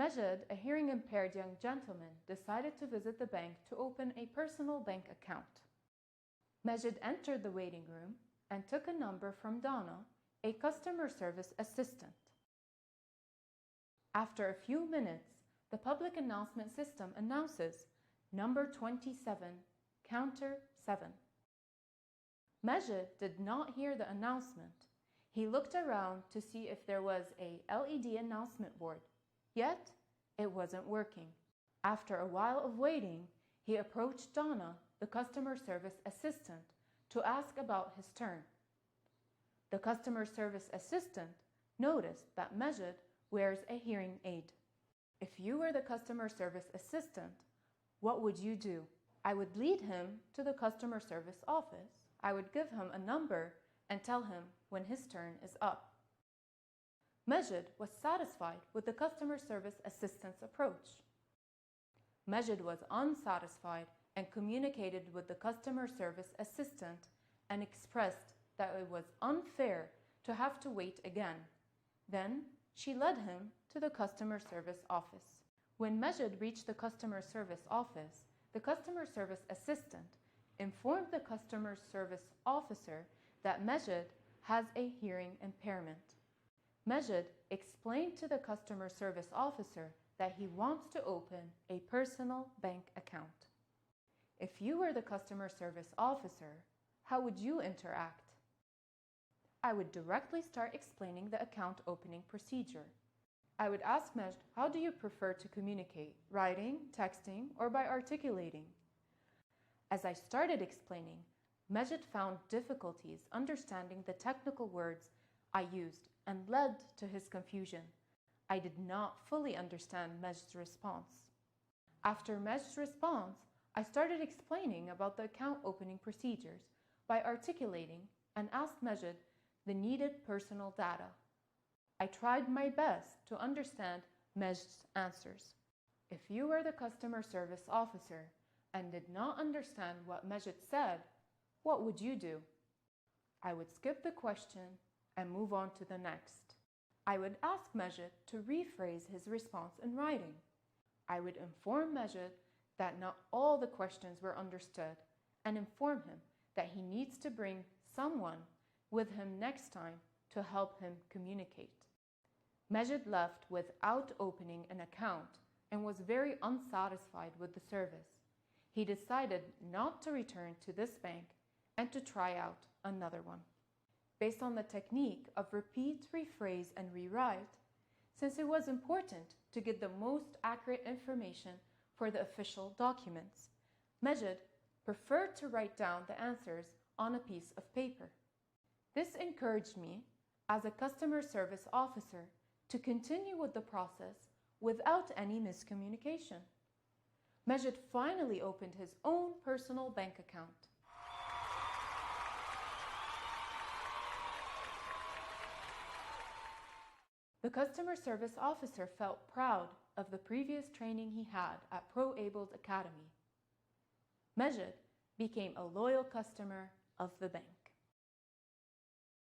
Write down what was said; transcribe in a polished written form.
Majid, a hearing-impaired young gentleman, decided to visit the bank to open a personal bank account. Majid entered the waiting room and took a number from Donna, a customer service assistant. After a few minutes, the public announcement system announces number 27, counter 7. Majid did not hear the announcement. He looked around to see if there was a LED announcement board, yet it wasn't working. After a while of waiting, he approached Donna, the customer service assistant, to ask about his turn. The customer service assistant noticed that Majid wears a hearing aid. If you were the customer service assistant, what would you do? I would lead him to the customer service office. I would give him a number and tell him when his turn is up. Majid was satisfied with the customer service assistant's approach. Majid was unsatisfied and communicated with the customer service assistant and expressed that it was unfair to have to wait again. Then she led him to the customer service office. When Majid reached the customer service office, the customer service assistant informed the customer service officer that Majid has a hearing impairment. Majid explained to the customer service officer that he wants to open a personal bank account. If you were the customer service officer, how would you interact? I would directly start explaining the account opening procedure. I would ask Majid, how do you prefer to communicate? Writing, texting, or by articulating? As I started explaining, Majid found difficulties understanding the technical words I used and led to his confusion. I did not fully understand Majid's response. After Majid's response, I started explaining about the account opening procedures by articulating and asked Majid the needed personal data. I tried my best to understand Majid's answers. If you were the customer service officer and did not understand what Majid said, what would you do? I would skip the question and move on to the next. I would ask Majid to rephrase his response in writing. I would inform Majid that not all the questions were understood and inform him that he needs to bring someone with him next time to help him communicate. Majid left without opening an account and was very unsatisfied with the service. He decided not to return to this bank and to try out another one. Based on the technique of repeat, rephrase, and rewrite, since it was important to get the most accurate information for the official documents, Majid preferred to write down the answers on a piece of paper. This encouraged me, as a customer service officer, to continue with the process without any miscommunication. Majid finally opened his own personal bank account. The customer service officer felt proud of the previous training he had at Pro-Abled Academy. Majid became a loyal customer of the bank.